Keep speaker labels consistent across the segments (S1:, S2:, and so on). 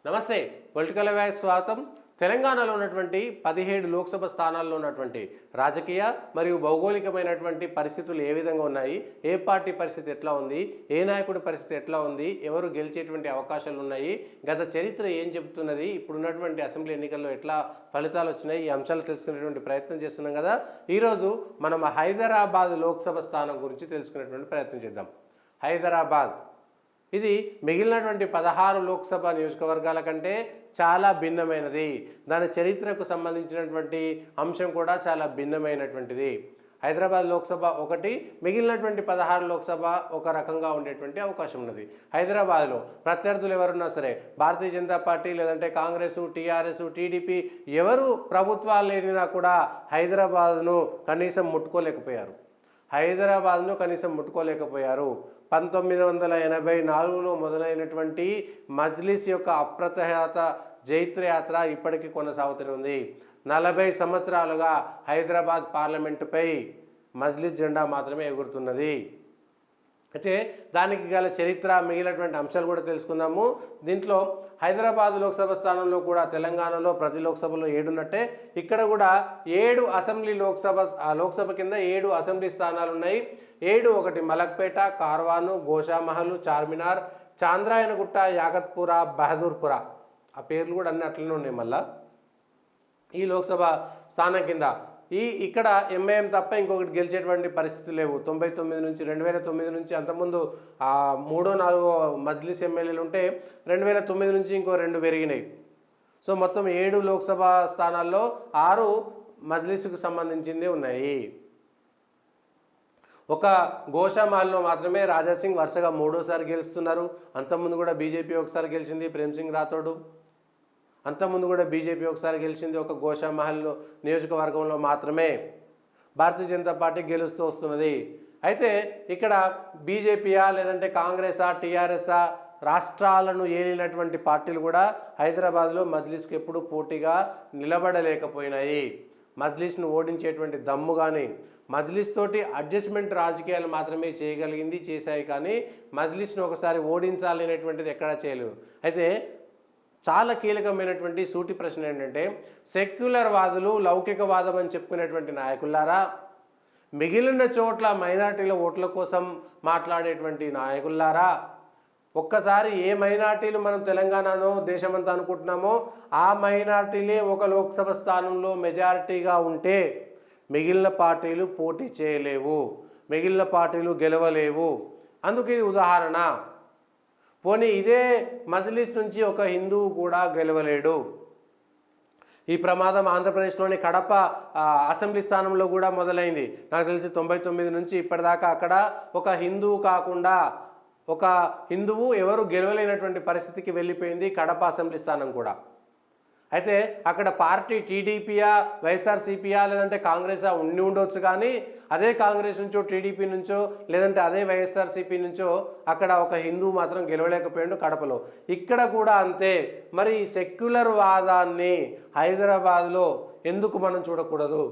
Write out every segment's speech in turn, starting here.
S1: నమస్తే పొలిటికల్ అవేర్స్ స్వాగతం. తెలంగాణలో ఉన్నటువంటి 17 లోక్సభ స్థానాల్లో ఉన్నటువంటి రాజకీయ మరియు భౌగోళికమైనటువంటి పరిస్థితులు ఏ విధంగా ఉన్నాయి, ఏ పార్టీ పరిస్థితి ఎట్లా ఉంది, ఏ నాయకుడి పరిస్థితి ఎట్లా ఉంది, ఎవరు గెలిచేటువంటి అవకాశాలు ఉన్నాయి, గత చరిత్ర ఏం చెబుతున్నది, ఇప్పుడున్నటువంటి అసెంబ్లీ ఎన్నికల్లో ఎట్లా ఫలితాలు వచ్చినాయి, ఈ అంశాలు తెలుసుకునేటువంటి ప్రయత్నం చేస్తున్నాం కదా. ఈరోజు మనం హైదరాబాద్ లోక్సభ స్థానం గురించి తెలుసుకునేటువంటి ప్రయత్నం చేద్దాం. హైదరాబాద్ ఇది మిగిలినటువంటి 16 లోక్సభ నియోజకవర్గాల కంటే చాలా భిన్నమైనది. దాని చరిత్రకు సంబంధించినటువంటి అంశం కూడా చాలా భిన్నమైనటువంటిది. హైదరాబాద్ లోక్సభ ఒకటి, మిగిలినటువంటి 16 లోక్సభ ఒక రకంగా ఉండేటువంటి అవకాశం ఉన్నది. హైదరాబాద్లో ప్రత్యర్థులు ఎవరున్నా సరే, భారతీయ జనతా పార్టీ లేదంటే కాంగ్రెస్, టీఆర్ఎస్, టీడీపీ ఎవరు ప్రభుత్వాలు లేనినా కూడా హైదరాబాద్ను కనీసం ముట్టుకోలేకపోయారు. 1984లో మొదలైనటువంటి మజ్లిస్ యొక్క అప్రతిహత జైత్రయాత్ర ఇప్పటికీ కొనసాగుతూనే ఉంది. 40 సంవత్సరాలుగా హైదరాబాద్ పార్లమెంటుపై మజ్లిస్ జెండా మాత్రమే ఎగురుతున్నది. అయితే దానికి గల చరిత్ర, మిగిలినటువంటి అంశాలు కూడా తెలుసుకుందాము. దీంట్లో హైదరాబాద్ లోక్సభ స్థానంలో కూడా తెలంగాణలో ప్రతి లోక్సభలో 7 ఉన్నట్టే ఇక్కడ కూడా 7 అసెంబ్లీ లోక్సభ కింద 7 అసెంబ్లీ స్థానాలు ఉన్నాయి. 7 ఒకటి మలక్పేట, కార్వాను, గోషామహల్, చార్మినార్, చాంద్రాయనగుట్ట, యాగత్పుర, బహదూర్పుర. ఆ పేర్లు కూడా అన్ని అట్లనే ఉన్నాయి. మళ్ళా ఈ లోక్సభ స్థానం కింద ఇక్కడ ఎంఐఎం తప్ప ఇంకొకటి గెలిచేటువంటి పరిస్థితులు లేవు. 2009 నుంచి అంతకుముందు 3-4 మజ్లిస్ ఎమ్మెల్యేలు ఉంటే 2009 నుంచి ఇంకో 2 పెరిగినాయి. సో మొత్తం 7 లోక్సభ స్థానాల్లో 6 మజ్లిస్కు సంబంధించింది ఉన్నాయి. ఒక గోషామాల్లో మాత్రమే రాజాసింగ్ వరుసగా 3వసారి గెలుస్తున్నారు. అంతకుముందు కూడా బీజేపీ ఒకసారి గెలిచింది, ప్రేమ్ సింగ్ రాథోడ్. అంతకుముందు కూడా బీజేపీ ఒకసారి గెలిచింది. ఒక గోషామహల్ నియోజకవర్గంలో మాత్రమే భారతీయ జనతా పార్టీ గెలుస్తూ వస్తున్నది. అయితే ఇక్కడ బీజేపీయా లేదంటే కాంగ్రెసా, టీఆర్ఎస్ఆ రాష్ట్రాలను ఏలినటువంటి పార్టీలు కూడా హైదరాబాద్లో మజ్లిస్కు ఎప్పుడు పోటీగా నిలబడలేకపోయినాయి. మజ్లిస్ను ఓడించేటువంటి దమ్ము కానీ, మజ్లిస్ తోటి అడ్జస్ట్మెంట్ రాజకీయాలు మాత్రమే చేశాయి. కానీ మజ్లిస్ను ఒకసారి ఓడించాలి అనేటువంటిది ఎక్కడా చేయలేదు. అయితే చాలా కీలకమైనటువంటి సూటి ప్రశ్న ఏంటంటే, సెక్యులర్ వాదులు, లౌకికవాదం అని చెప్పుకునేటువంటి నాయకులారా, మిగిలిన చోట్ల మైనార్టీల ఓట్ల కోసం మాట్లాడేటువంటి నాయకులారా, ఒక్కసారి ఏ మైనార్టీలు మనం తెలంగాణలో దేశమంతా అనుకుంటున్నామో ఆ మైనార్టీలే ఒక లోక్సభ స్థానంలో మెజారిటీగా ఉంటే మిగిలిన పార్టీలు పోటీ చేయలేవు, మిగిలిన పార్టీలు గెలవలేవు. అందుకు ఇది ఉదాహరణ. పోనీ ఇదే మజ్లిస్ నుంచి ఒక హిందువు కూడా గెలవలేడు. ఈ ప్రమాదం ఆంధ్రప్రదేశ్లోని కడప అసెంబ్లీ స్థానంలో కూడా మొదలైంది. నాకు తెలిసి 99 నుంచి ఇప్పటిదాకా అక్కడ ఒక హిందువు కాకుండా ఒక హిందువు ఎవరు గెలవలేనటువంటి పరిస్థితికి వెళ్ళిపోయింది కడప అసెంబ్లీ స్థానం కూడా. అయితే అక్కడ పార్టీ టీడీపీయా, వైఎస్ఆర్సీపీయా లేదంటే కాంగ్రెసా ఉండొచ్చు. కానీ అదే కాంగ్రెస్ నుంచో, టీడీపీ నుంచో లేదంటే అదే వైఎస్ఆర్సీపీ నుంచో అక్కడ ఒక హిందువు మాత్రం గెలవలేకపోయాడు కడపలో. ఇక్కడ కూడా అంతే. మరి ఈ సెక్యులర్ వాదాన్ని హైదరాబాద్లో ఎందుకు మనం చూడకూడదు?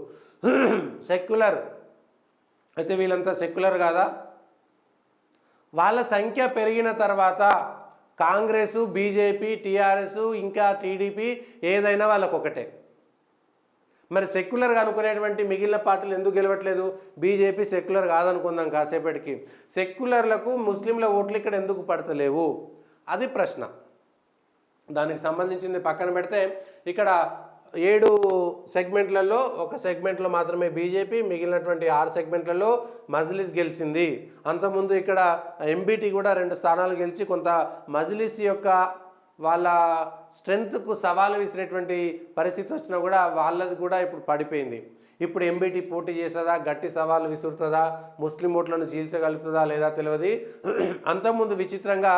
S1: సెక్యులర్ అయితే వీళ్ళంతా సెక్యులర్ కాదా? వాళ్ళ సంఖ్య పెరిగిన తర్వాత కాంగ్రెసు, బీజేపీ, టీఆర్ఎస్ ఇంకా టీడీపీ ఏదైనా వాళ్ళకు ఒకటే. మరి సెక్యులర్గా అనుకునేటువంటి మిగిలిన పార్టీలు ఎందుకు గెలవట్లేదు? బీజేపీ సెక్యులర్ కాదనుకుందాం కాసేపటికి. సెక్యులర్లకు ముస్లింల ఓట్లు ఇక్కడ ఎందుకు పడతలేవు? అది ప్రశ్న. దానికి సంబంధించింది పక్కన పెడితే ఇక్కడ 7 సెగ్మెంట్లలో ఒక సెగ్మెంట్లో మాత్రమే బీజేపీ, మిగిలినటువంటి 6 సెగ్మెంట్లలో మజ్లిస్ గెలిచింది. అంతకుముందు ఇక్కడ ఎంబీటీ కూడా 2 స్థానాలు గెలిచి కొంత మజ్లిస్ యొక్క వాళ్ళ స్ట్రెంగ్త్కు సవాలు విసిరేటువంటి పరిస్థితి వచ్చినా కూడా వాళ్ళది కూడా ఇప్పుడు పడిపోయింది. ఇప్పుడు ఎంబీటీ పోటీ చేస్తుందా, గట్టి సవాలు విసురుతుందా, ముస్లిం ఓట్లను చీల్చగలుగుతుందా లేదా తెలియదు. అంతకుముందు విచిత్రంగా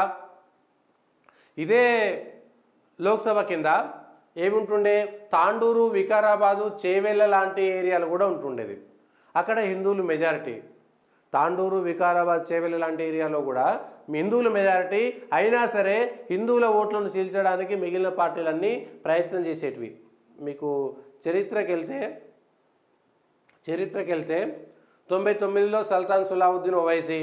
S1: ఇదే లోక్సభ కింద ఏముంటుండే, తాండూరు, వికారాబాదు, చేవెళ్ళ లాంటి ఏరియాలు కూడా ఉంటుండేది. అక్కడ హిందువులు మెజారిటీ. తాండూరు, వికారాబాద్, చేవెళ్ళ లాంటి ఏరియాలో కూడా హిందువుల మెజారిటీ అయినా సరే హిందువుల ఓట్లను చీల్చడానికి మిగిలిన పార్టీలన్నీ ప్రయత్నం చేసేటివి. మీకు చరిత్రకి వెళ్తే 99లో సుల్తాన్ సలావుద్దీన్ ఓవైసీ,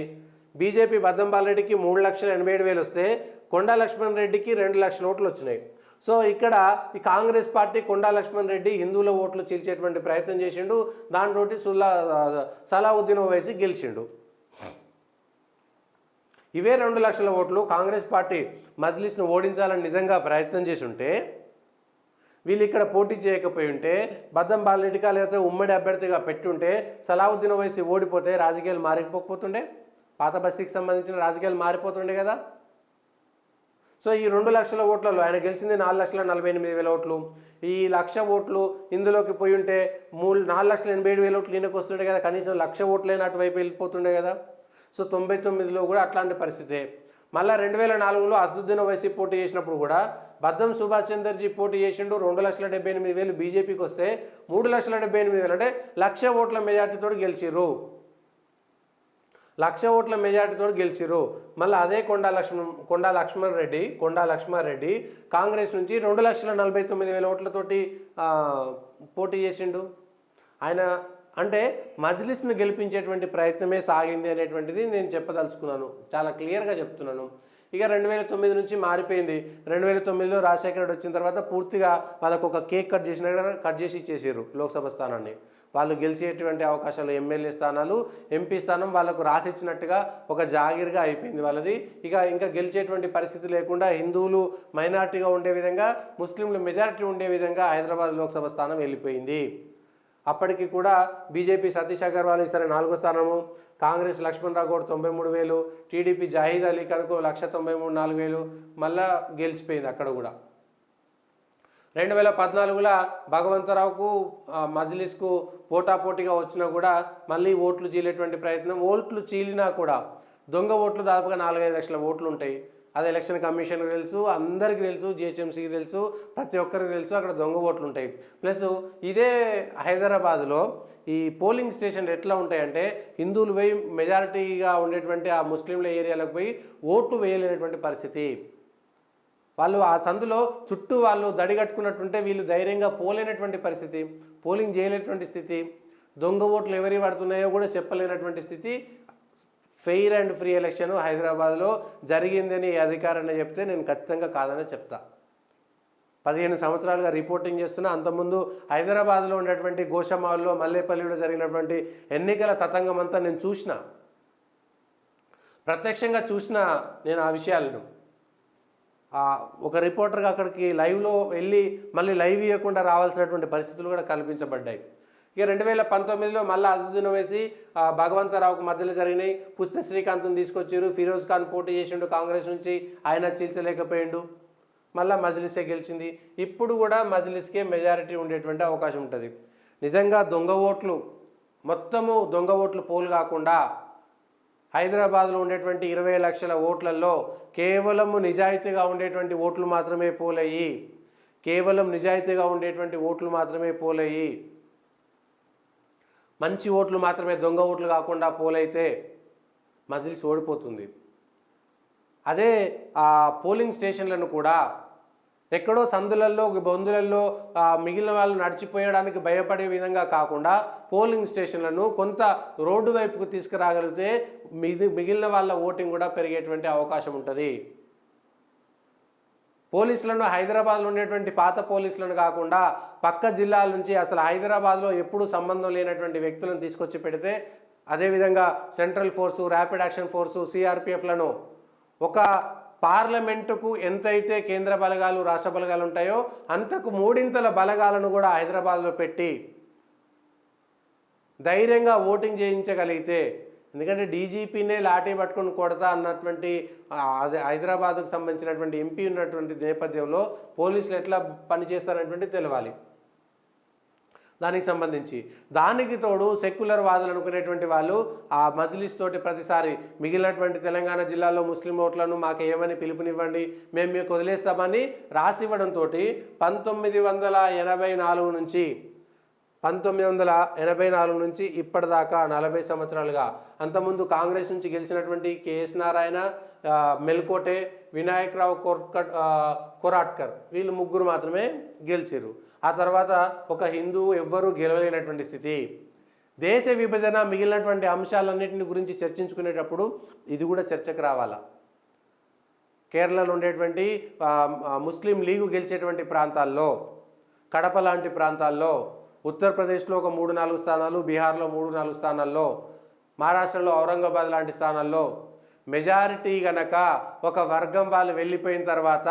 S1: బీజేపీ బద్దంబాల్ రెడ్డికి 3,87,000 వస్తే కొండా లక్ష్మణ్ రెడ్డికి 2 లక్షల ఓట్లు వచ్చినాయి. సో ఇక్కడ ఈ కాంగ్రెస్ పార్టీ కొండా లక్ష్మణ్ రెడ్డి హిందువుల ఓట్లు చీల్చేటువంటి ప్రయత్నం చేసిండు, దాంతో సలావుద్దీన్ ఓవైసీ గెలిచిండు. ఇవే 2 లక్షల ఓట్లు కాంగ్రెస్ పార్టీ మజ్లిస్ను ఓడించాలని నిజంగా ప్రయత్నం చేసి ఉంటే, వీళ్ళు ఇక్కడ పోటీ చేయకపోయి ఉంటే, బద్దం బాలరెడ్డిగా లేకపోతే ఉమ్మడి అభ్యర్థిగా పెట్టుంటే సలావుద్దీన్ ఓవైసీ ఓడిపోతే రాజకీయాలు మారిపోతుండే, పాత బస్తీకి సంబంధించిన రాజకీయాలు మారిపోతుండే కదా. సో ఈ 2 లక్షల ఓట్లలో ఆయన గెలిచింది 4,48,000 ఓట్లు. ఈ 1,00,000 ఓట్లు ఇందులోకి పోయి ఉంటే 4,87,000 ఓట్లు ఈయనకు వస్తుండే కదా, కనీసం 1,00,000 ఓట్లైనా అటువైపు వెళ్ళిపోతుండే కదా. సో 99లో కూడా అట్లాంటి పరిస్థితే. మళ్ళీ 2004లో అసదుద్దీన్ ఓవైసీ పోటీ చేసినప్పుడు కూడా బద్దం సుభాష్ చంద్రజీ పోటీ చేసిండు, 2,78,000 బీజేపీకి వస్తే 3,78,000 అంటే 1,00,000 ఓట్ల మెజార్టీతో గెలిచిర్రు, 1,00,000 ఓట్ల మెజార్టీతో గెలిచిర్రు. మళ్ళీ అదే కొండా లక్ష్మణ్ రెడ్డి కాంగ్రెస్ నుంచి 2,49,000 ఓట్లతోటి పోటీ చేసిండు. ఆయన అంటే మజ్లిస్ను గెలిపించేటువంటి ప్రయత్నమే సాగింది అనేటువంటిది నేను చెప్పదలుచుకున్నాను, చాలా క్లియర్గా చెప్తున్నాను. ఇక 2009 నుంచి మారిపోయింది. 2009లో రాజశేఖర రెడ్డి వచ్చిన తర్వాత పూర్తిగా వాళ్ళకు ఒక కేక్ కట్ చేసి ఇచ్చేసారు లోక్సభ స్థానాన్ని. వాళ్ళు గెలిచేటువంటి అవకాశాలు, ఎమ్మెల్యే స్థానాలు, ఎంపీ స్థానం వాళ్ళకు రాసిచ్చినట్టుగా ఒక జాగీర్గా అయిపోయింది వాళ్ళది. ఇంకా గెలిచేటువంటి పరిస్థితి లేకుండా హిందువులు మైనార్టీగా ఉండే విధంగా, ముస్లింలు మెజారిటీ ఉండే విధంగా హైదరాబాద్ లోక్సభ స్థానం వెళ్ళిపోయింది. అప్పటికి కూడా బీజేపీ సతీష్ అగర్వాల్ ఈసారి 4వ స్థానము, కాంగ్రెస్ లక్ష్మణ్ రావు గౌడ్ 93,000, టీడీపీ జాహీద్ అలీ ఖాన్కు 1,93,400 మళ్ళా గెలిచిపోయింది అక్కడ కూడా. 2014లో భగవంతరావుకు మజ్లిస్కు పోటాపోటీగా వచ్చినా కూడా మళ్ళీ ఓట్లు చీలేటువంటి ప్రయత్నం. ఓట్లు చీలినా కూడా దొంగ ఓట్లు దాదాపుగా 4-5 లక్షల ఓట్లు ఉంటాయి. అది ఎలక్షన్ కమిషన్కి తెలుసు, అందరికీ తెలుసు, జిహెచ్ఎంసీకి తెలుసు, ప్రతి ఒక్కరికి తెలుసు అక్కడ దొంగ ఓట్లు ఉంటాయి. ప్లస్ ఇదే హైదరాబాద్లో ఈ పోలింగ్ స్టేషన్లు ఎట్లా ఉంటాయంటే, హిందువులు పోయి మెజారిటీగా ఉండేటువంటి ఆ ముస్లింల ఏరియాలకు పోయి ఓట్లు వేయలేనటువంటి పరిస్థితి. వాళ్ళు ఆ సందులో చుట్టూ వాళ్ళు దడిగట్టుకున్నట్టుంటే వీళ్ళు ధైర్యంగా పోలేనటువంటి పరిస్థితి, పోలింగ్ చేయలేనటువంటి స్థితి, దొంగ ఓట్లు ఎవరి పడుతున్నాయో కూడా చెప్పలేనటువంటి స్థితి. ఫెయిర్ అండ్ ఫ్రీ ఎలక్షన్ హైదరాబాద్లో జరిగిందని అధికారాన్ని చెప్తే నేను ఖచ్చితంగా కాదని చెప్తా. 15 సంవత్సరాలుగా రిపోర్టింగ్ చేస్తున్నా. అంతకుముందు హైదరాబాద్లో ఉన్నటువంటి గోషామాల్లో, మల్లేపల్లిలో జరిగినటువంటి ఎన్నికల తతంగం అంతా నేను చూసిన, ప్రత్యక్షంగా చూసిన నేను ఆ విషయాలను. ఒక రిపోర్టర్గా అక్కడికి లైవ్లో వెళ్ళి మళ్ళీ లైవ్ ఇవ్వకుండా రావాల్సినటువంటి పరిస్థితులు కూడా కల్పించబడ్డాయి. ఇక 2019లో మళ్ళీ అసదుద్దీన్ ఓవైసీ భగవంతరావుకు మధ్యలో జరిగినాయి. పుస్తక శ్రీకాంత్ని తీసుకొచ్చారు, ఫిరోజ్ ఖాన్ పోటీ చేసిండు కాంగ్రెస్ నుంచి, ఆయన చీల్చలేకపోయిండు, మళ్ళీ మజ్లిసే గెలిచింది. ఇప్పుడు కూడా మజ్లిస్కే మెజారిటీ ఉండేటువంటి అవకాశం ఉంటుంది. నిజంగా దొంగ ఓట్లు, మొత్తము దొంగ ఓట్లు పోలు కాకుండా హైదరాబాద్లో ఉండేటువంటి 20 లక్షల ఓట్లలో కేవలము నిజాయితీగా ఉండేటువంటి ఓట్లు మాత్రమే పోలయ్యి, కేవలం నిజాయితీగా ఉండేటువంటి ఓట్లు మాత్రమే పోలయ్యి, మంచి ఓట్లు మాత్రమే, దొంగ ఓట్లు కాకుండా పోలైతే మజ్లిస్ ఓడిపోతుంది. అదే ఆ పోలింగ్ స్టేషన్లను కూడా ఎక్కడో సందులలో, బొందులలో మిగిలిన వాళ్ళు నడిచిపోయడానికి భయపడే విధంగా కాకుండా పోలింగ్ స్టేషన్లను కొంత రోడ్డు వైపుకు తీసుకురాగలిగితే మిగిలిన వాళ్ళ ఓటింగ్ కూడా పెరిగేటువంటి అవకాశం ఉంటుంది. పోలీసులను హైదరాబాద్లో ఉండేటువంటి పాత పోలీసులను కాకుండా పక్క జిల్లాల నుంచి అసలు హైదరాబాద్లో ఎప్పుడూ సంబంధం లేనటువంటి వ్యక్తులను తీసుకొచ్చి పెడితే, అదేవిధంగా central force, rapid action force, సిఆర్పిఎఫ్లను ఒక పార్లమెంటుకు ఎంతైతే కేంద్ర బలగాలు, రాష్ట్ర బలగాలు ఉంటాయో అంతకు 3 బలగాలను కూడా హైదరాబాద్లో పెట్టి ధైర్యంగా ఓటింగ్ చేయించగలిగితే, ఎందుకంటే డీజీపీనే లాఠీ పట్టుకొని కొడతా అన్నటువంటి హైదరాబాద్కు సంబంధించినటువంటి ఎంపీ ఉన్నటువంటి నేపథ్యంలో పోలీసులు ఎట్లా పనిచేస్తారనేటువంటి తెలవాలి. దానికి సంబంధించి దానికి తోడు సెక్యులర్ వాదులు అనుకునేటువంటి వాళ్ళు ఆ మజ్లిస్ తోటి ప్రతిసారి మిగిలినటువంటి తెలంగాణ జిల్లాలో ముస్లిం ఓట్లను మాకు ఏమని పిలుపునివ్వండి, మేము మీకు వదిలేస్తామని రాసివ్వడంతో 1984 నుంచి ఇప్పటిదాకా 40 సంవత్సరాలుగా, అంతకుముందు కాంగ్రెస్ నుంచి గెలిచినటువంటి కేఎస్ నారాయణ, మెల్కోటే, వినాయకరావు కొరాట్కర్ వీళ్ళు 3 మాత్రమే గెలిచారు. ఆ తర్వాత ఒక హిందూ ఎవ్వరూ గెలవలేనటువంటి స్థితి. దేశ విభజన మిగిలినటువంటి అంశాలన్నింటిని గురించి చర్చించుకునేటప్పుడు ఇది కూడా చర్చకు రావాలా. కేరళలో ఉండేటువంటి ముస్లిం లీగు గెలిచేటువంటి ప్రాంతాల్లో, కడప లాంటి ప్రాంతాల్లో, ఉత్తరప్రదేశ్లో ఒక 3-4 స్థానాలు, బీహార్లో 3-4 స్థానాల్లో, మహారాష్ట్రలో ఔరంగాబాద్ లాంటి స్థానాల్లో మెజారిటీ గనక ఒక వర్గం వాళ్ళు వెళ్ళిపోయిన తర్వాత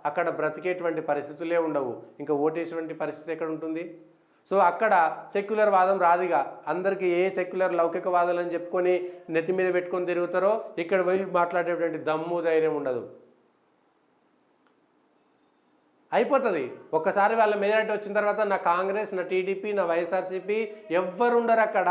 S1: అక్కడ బ్రతికేటువంటి పరిస్థితులే ఉండవు, ఇంకా ఓటేసేటువంటి పరిస్థితి ఎక్కడ ఉంటుంది? సో అక్కడ సెక్యులర్ వాదం రాదిగా. అందరికీ ఏ సెక్యులర్ లౌకికవాదాలు అని చెప్పుకొని నెత్తి మీద పెట్టుకొని తిరుగుతారో ఇక్కడ వెళ్ళి మాట్లాడేటువంటి దమ్ము ధైర్యం ఉండదు. అయిపోతుంది. ఒక్కసారి వాళ్ళ మెజారిటీ వచ్చిన తర్వాత నా కాంగ్రెస్, నా టీడీపీ, నా వైఎస్ఆర్సీపీ ఎవ్వరుండరు అక్కడ.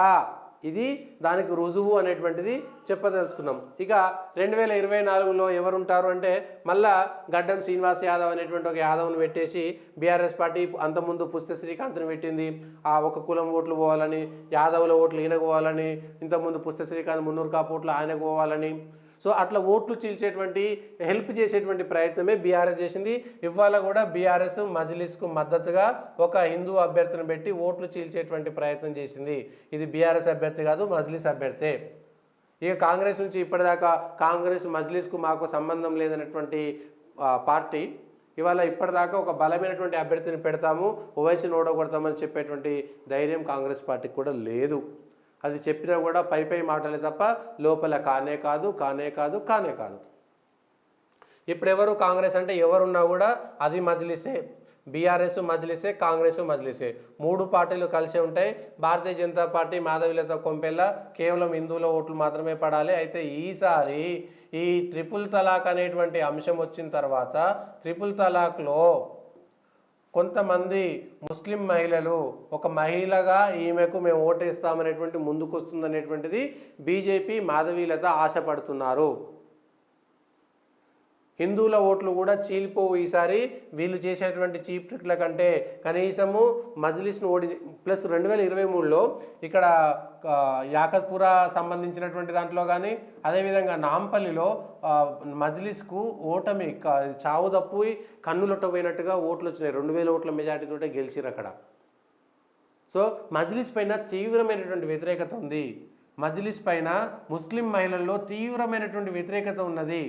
S1: ఇది దానికి రుజువు అనేటువంటిది చెప్పదలుచుకున్నాం. ఇక 2024లో ఎవరుంటారు అంటే మళ్ళా గడ్డం శ్రీనివాస్ యాదవ్ అనేటువంటి ఒక యాదవ్ను పెట్టేసి బీఆర్ఎస్ పార్టీ అంతకుముందు పుస్తక శ్రీకాంత్ని పెట్టింది. ఆ ఒక కులం ఓట్లు పోవాలని, యాదవుల ఓట్లు ఈయనకు పోవాలని, ఇంతకుముందు పుస్తక శ్రీకాంత్ మున్నూరు కాపు ఓట్లు ఆయనకు పోవాలని. సో అట్లా ఓట్లు చీల్చేటువంటి హెల్ప్ చేసేటువంటి ప్రయత్నమే బీఆర్ఎస్ చేసింది. ఇవాళ కూడా బీఆర్ఎస్ మజ్లిస్కు మద్దతుగా ఒక హిందూ అభ్యర్థిని పెట్టి ఓట్లు చీల్చేటువంటి ప్రయత్నం చేసింది. ఇది బీఆర్ఎస్ అభ్యర్థి కాదు, మజ్లిస్ అభ్యర్థే. ఇక కాంగ్రెస్ నుంచి ఇప్పటిదాకా కాంగ్రెస్ మజ్లిస్కు మాకు సంబంధం లేదనేటువంటి పార్టీ ఇవాళ ఇప్పటిదాకా ఒక బలమైనటువంటి అభ్యర్థిని పెడతాము, ఓవైసీని ఓడగొడతామని చెప్పేటువంటి ధైర్యం కాంగ్రెస్ పార్టీకి కూడా లేదు. అది చెప్పినా కూడా పై మాటలే తప్ప లోపల కానే కాదు. ఇప్పుడు ఎవరు కాంగ్రెస్ అంటే ఎవరున్నా కూడా అది మజ్లిసే, బీఆర్ఎస్ మజ్లిసే, కాంగ్రెస్ మజ్లిసే, 3 పార్టీలు కలిసే ఉంటాయి. భారతీయ జనతా పార్టీ మాధవిలత కొంపెల్ల కేవలం హిందువుల ఓట్లు మాత్రమే పడాలి. అయితే ఈసారి ఈ ట్రిపుల్ తలాక్ అనేటువంటి అంశం వచ్చిన తర్వాత ట్రిపుల్ తలాక్లో కొంతమంది ముస్లిం మహిళలు ఒక మహిళగా ఈమెకు మేము ఓటేస్తామనేటువంటి ముందుకు వస్తుందనేటువంటిది బీజేపీ మాధవీలత ఆశపడుతున్నారు. హిందువుల ఓట్లు కూడా చీలిపోవు ఈసారి వీళ్ళు చేసేటువంటి చీప్ ట్రిక్ల కంటే. కనీసము మజ్లిస్ను ఓడి ప్లస్ 2023లో ఇక్కడ యాకత్పుర సంబంధించినటువంటి దాంట్లో కానీ, అదేవిధంగా నాంపల్లిలో మజ్లిస్కు ఓటమి చావు తప్పి కన్నులొట్టపోయినట్టుగా ఓట్లు వచ్చినాయి. 2000 ఓట్ల మెజార్టీతోటే గెలిచిరు అక్కడ. సో మజ్లిస్ పైన తీవ్రమైనటువంటి వ్యతిరేకత ఉంది. మజ్లిస్ పైన ముస్లిం మహిళల్లో తీవ్రమైనటువంటి వ్యతిరేకత ఉన్నది.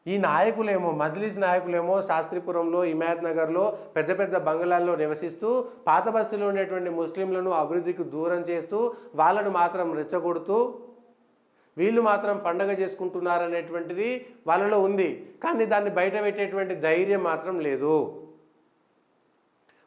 S1: ఈ నాయకులేమో మజ్లిస్ నాయకులేమో శాస్త్రిపురంలో, హిమాయత్ నగర్లో పెద్ద పెద్ద బంగ్లాల్లో నివసిస్తూ పాత బస్తీలో ఉండేటువంటి ముస్లింలను అభివృద్ధికి దూరం చేస్తూ వాళ్ళను మాత్రం రెచ్చగొడుతూ వీళ్ళు మాత్రం పండగ చేసుకుంటున్నారనేటువంటిది వాళ్ళలో ఉంది. కానీ దాన్ని బయట పెట్టేటువంటి ధైర్యం మాత్రం లేదు.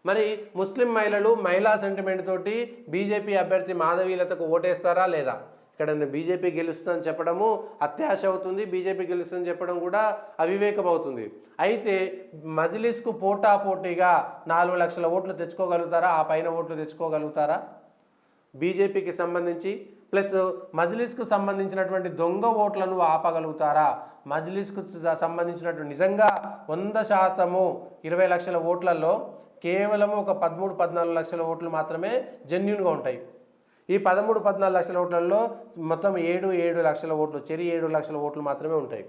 S1: మరి ముస్లిం మహిళలు మహిళా సెంటిమెంట్ తోటి బీజేపీ అభ్యర్థి మాధవీలతకు ఓటేస్తారా లేదా? ఇక్కడ బీజేపీ గెలుస్తుందని చెప్పడము అత్యాశ అవుతుంది, బీజేపీ గెలుస్తుందని చెప్పడం కూడా అవివేకం అవుతుంది. అయితే మజ్లిస్కు పోటాపోటీగా 4 లక్షల ఓట్లు తెచ్చుకోగలుగుతారా? ఆ పైన ఓట్లు తెచ్చుకోగలుగుతారా బీజేపీకి సంబంధించి? ప్లస్ మజ్లిస్కు సంబంధించినటువంటి దొంగ ఓట్లను ఆపగలుగుతారా? మజ్లిస్కు సంబంధించినటువంటి నిజంగా 100% 20 లక్షల ఓట్లలో కేవలం ఒక 13-14 లక్షల ఓట్లు మాత్రమే జెన్యూన్గా ఉంటాయి. ఈ 13-14 లక్షల ఓట్లలో మొత్తం 7 లక్షల ఓట్లు, 7 లక్షల ఓట్లు మాత్రమే ఉంటాయి.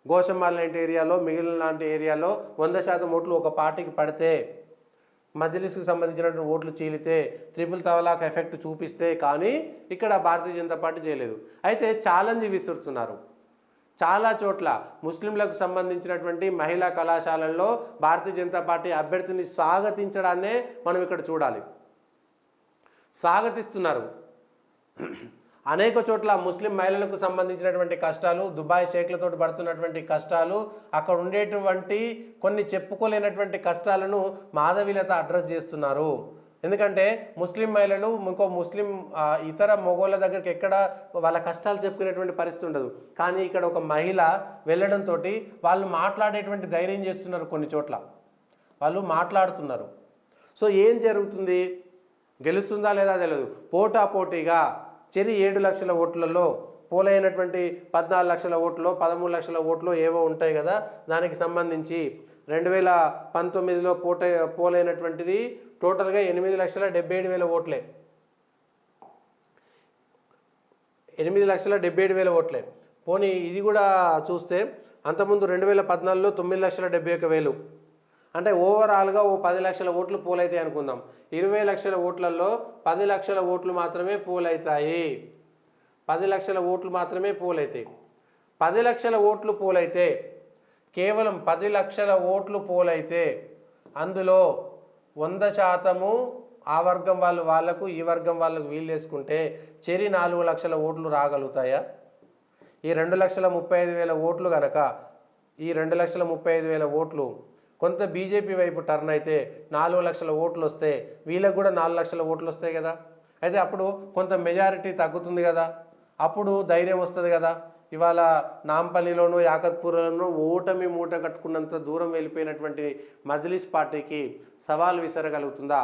S1: గోషమ్మాల్ లాంటి ఏరియాలో, మిగిలిన లాంటి ఏరియాలో 100% ఓట్లు ఒక పార్టీకి పడితే, మజ్లిస్కు సంబంధించినటువంటి ఓట్లు చీలితే, ట్రిపుల్ తలాక్ ఎఫెక్ట్ చూపిస్తే కానీ ఇక్కడ భారతీయ జనతా పార్టీ చేయలేదు. అయితే ఛాలెంజ్ విసురుతున్నారు. చాలా చోట్ల ముస్లింలకు సంబంధించినటువంటి మహిళా కళాశాలల్లో భారతీయ జనతా పార్టీ అభ్యర్థిని స్వాగతించడాన్నే మనం ఇక్కడ చూడాలి. స్వాగతిస్తున్నారు. అనేక చోట్ల ముస్లిం మహిళలకు సంబంధించినటువంటి కష్టాలు, దుబాయ్ షేక్లతో పడుతున్నటువంటి కష్టాలు, అక్కడ ఉండేటువంటి కొన్ని చెప్పుకోలేనటువంటి కష్టాలను మాధవీలత అడ్రస్ చేస్తున్నారు. ఎందుకంటే ముస్లిం మహిళలు ఇంకో ముస్లిం ఇతర మొగోళ్ళ దగ్గరికి ఎక్కడ వాళ్ళ కష్టాలు చెప్పుకునేటువంటి పరిస్థితి ఉండదు. కానీ ఇక్కడ ఒక మహిళ వెళ్ళడంతో వాళ్ళు మాట్లాడేటువంటి ధైర్యం చేస్తున్నారు. కొన్ని చోట్ల వాళ్ళు మాట్లాడుతున్నారు. సో ఏం జరుగుతుంది? గెలుస్తుందా లేదా తెలియదు. పోటాపోటీగా 7 లక్షల ఓట్లలో పోలైనటువంటి 14 లక్షల ఓట్లు, 13 లక్షల ఓట్లు ఏవో ఉంటాయి కదా, దానికి సంబంధించి 2019లో పోలైనటువంటిది టోటల్గా 8,77,000 ఓట్లే. 8,77,000 ఓట్లే. పోనీ ఇది కూడా చూస్తే అంతకుముందు 2014లో 9,71,000. అంటే ఓవరాల్గా 10 లక్షల ఓట్లు పోలైతాయి అనుకుందాం. 20 లక్షల ఓట్లలో 10 లక్షల ఓట్లు మాత్రమే పోలవుతాయి. 10 లక్షల ఓట్లు మాత్రమే పోలవుతాయి. 10 లక్షల ఓట్లు పోలైతే, కేవలం 10 లక్షల ఓట్లు పోలైతే అందులో 100% ఆ వర్గం వాళ్ళకు ఈ వర్గం వాళ్ళకు వీలు చేసుకుంటే చెరి 4 లక్షల ఓట్లు రాగలుగుతాయా? ఈ 2,35,000 ఓట్లు కనుక, ఈ 2,35,000 ఓట్లు కొంత బీజేపీ వైపు టర్న్ అయితే 4 లక్షల ఓట్లు వస్తే వీళ్ళకు కూడా 4 లక్షల ఓట్లు వస్తాయి కదా. అయితే అప్పుడు కొంత మెజారిటీ తగ్గుతుంది కదా, అప్పుడు ధైర్యం వస్తుంది కదా. ఇవాళ నాంపల్లిలోనూ యాకత్పూర్లోనూ ఓటమి మూట కట్టుకున్నంత దూరం వెళ్ళిపోయినటువంటి మజ్లిస్ పార్టీకి సవాల్ విసరగలుగుతుందా?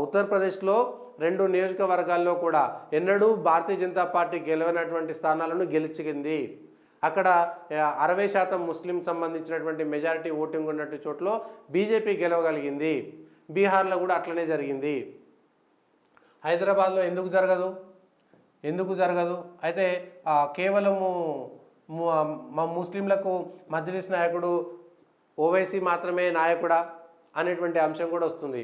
S1: ఉత్తరప్రదేశ్లో 2 నియోజకవర్గాల్లో కూడా ఎన్నడూ భారతీయ జనతా పార్టీ గెలవనటువంటి స్థానాలను గెలిచింది. అక్కడ 60% ముస్లిం సంబంధించినటువంటి మెజారిటీ ఓటింగ్ ఉన్నట్టు చోట్ల బీజేపీ గెలవగలిగింది. బీహార్లో కూడా అట్లనే జరిగింది. హైదరాబాద్లో ఎందుకు జరగదు? అయితే కేవలము ముస్లింలకు మజ్లిస్ నాయకుడు ఓవైసీ మాత్రమే నాయకుడా అనేటువంటి అంశం కూడా వస్తుంది.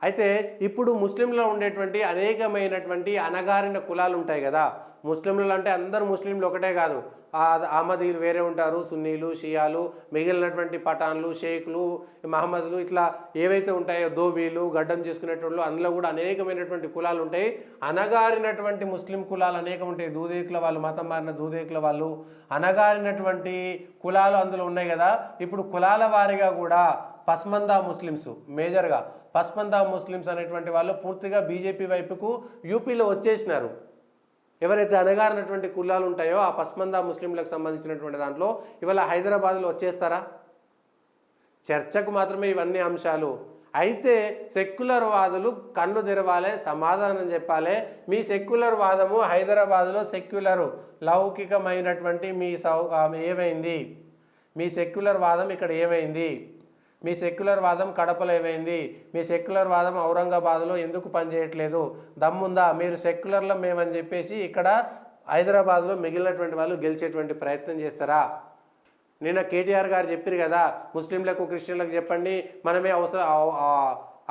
S1: అయితే ఇప్పుడు ముస్లింలో ఉండేటువంటి అనేకమైనటువంటి అణగారిన కులాలు ఉంటాయి కదా. ముస్లింలు అంటే అందరు ముస్లింలు ఒకటే కాదు, అహ్మదీలు వేరే ఉంటారు, సున్నీలు, షియాలు, మిగిలినటువంటి పఠాన్లు, షేఖ్లు, మహమ్మద్లు, ఇట్లా ఏవైతే ఉంటాయో దోబీలు, గడ్డం చేసుకునేటోళ్ళు, అందులో కూడా అనేకమైనటువంటి కులాలు ఉంటాయి. అణగారినటువంటి ముస్లిం కులాలు అనేకం ఉంటాయి. దూదేకుల వాళ్ళు, మతం మారిన దూదేకుల వాళ్ళు, అణగారినటువంటి కులాలు అందులో ఉన్నాయి కదా. ఇప్పుడు కులాల వారీగా కూడా పస్మందా ముస్లిమ్స్, మేజర్గా పస్మందా ముస్లిమ్స్ అనేటువంటి వాళ్ళు పూర్తిగా బీజేపీ వైపుకు యూపీలో వచ్చేసినారు. ఎవరైతే అణగారినటువంటి కులాలు ఉంటాయో ఆ పస్మందా ముస్లింలకు సంబంధించినటువంటి దాంట్లో ఇవాళ హైదరాబాద్లో వచ్చేస్తారా? చర్చకు మాత్రమే ఇవన్నీ అంశాలు. అయితే సెక్యులర్ వాదులు కన్ను తెరవాలి, సమాధానం చెప్పాలి. మీ సెక్యులర్ వాదము హైదరాబాద్లో సెక్యులరు లౌకికమైనటువంటి ఏమైంది? మీ సెక్యులర్ వాదం ఇక్కడ ఏమైంది? మీ సెక్యులర్ వాదం కడపలో ఏమైంది? మీ సెక్యులర్ వాదం ఔరంగాబాద్లో ఎందుకు పనిచేయట్లేదు? దమ్ముందా? మీరు సెక్యులర్లో మేమని చెప్పేసి ఇక్కడ హైదరాబాద్లో మిగిలినటువంటి వాళ్ళు గెలిచేటువంటి ప్రయత్నం చేస్తారా? నిన్న కేటీఆర్ గారు చెప్పారు కదా, ముస్లింలకు క్రిస్టియన్లకు చెప్పండి, మనమే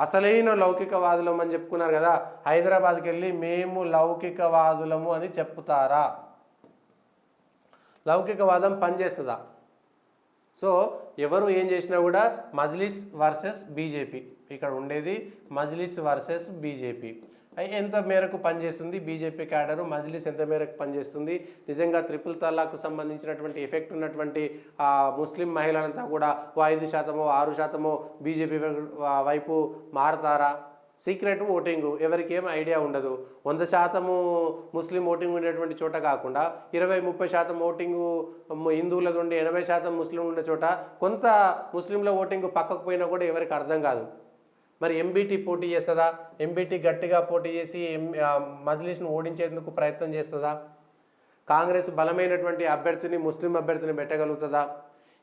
S1: అసలైన లౌకికవాదులం అని చెప్పుకున్నారు కదా. హైదరాబాద్కి వెళ్ళి మేము లౌకికవాదులము అని చెప్తారా? లౌకికవాదం పనిచేస్తుందా? సో ఎవరు ఏం చేసినా కూడా మజ్లిస్ వర్సెస్ బీజేపీ, ఇక్కడ ఉండేది మజ్లిస్ వర్సెస్ బీజేపీ. ఎంత మేరకు పనిచేస్తుంది బీజేపీ క్యాడరు, మజ్లిస్ ఎంత మేరకు పనిచేస్తుంది? నిజంగా ట్రిపుల్ తలాక్కు సంబంధించినటువంటి ఎఫెక్ట్ ఉన్నటువంటి ముస్లిం మహిళలంతా కూడా 5%, 6% బీజేపీ వైపు మారతారా? సీక్రెట్ ఓటింగు, ఎవరికి ఏం ఐడియా ఉండదు. 100% ముస్లిం ఓటింగ్ ఉండేటువంటి చోట కాకుండా 20-30% ఓటింగు హిందువులది ఉండి 80% ముస్లిం ఉండే చోట కొంత ముస్లింల ఓటింగు పక్కకు పోయినా కూడా ఎవరికి అర్థం కాదు. మరి ఎంబీటీ పోటీ చేస్తుందా? ఎంబీటీ గట్టిగా పోటీ చేసి మజ్లిస్ను ఓడించేందుకు ప్రయత్నం చేస్తుందా? కాంగ్రెస్ బలమైనటువంటి అభ్యర్థిని, ముస్లిం అభ్యర్థిని పెట్టగలుగుతుందా?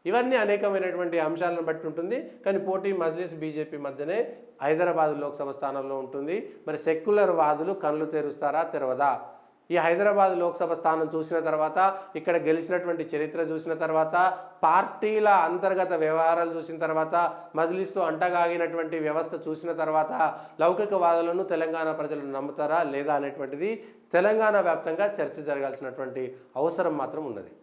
S1: ఇవన్నీ అనేకమైనటువంటి అంశాలను బట్టి ఉంటుంది. కానీ పోటీ మజ్లిస్ బీజేపీ మధ్యనే హైదరాబాద్ లోక్సభ స్థానంలో ఉంటుంది. మరి సెక్యులర్ వాదులు కళ్ళు తెరుస్తారా, తెరవదా? ఈ హైదరాబాద్ లోక్సభ స్థానం చూసిన తర్వాత, ఇక్కడ గెలిచినటువంటి చరిత్ర చూసిన తర్వాత, పార్టీల అంతర్గత వ్యవహారాలు చూసిన తర్వాత, మజ్లిస్తో అంటగాగినటువంటి వ్యవస్థ చూసిన తర్వాత లౌకికవాదులను తెలంగాణ ప్రజలు నమ్ముతారా లేదా అనేటువంటిది తెలంగాణ వ్యాప్తంగా చర్చ జరగాల్సినటువంటి అవసరం మాత్రం ఉన్నది.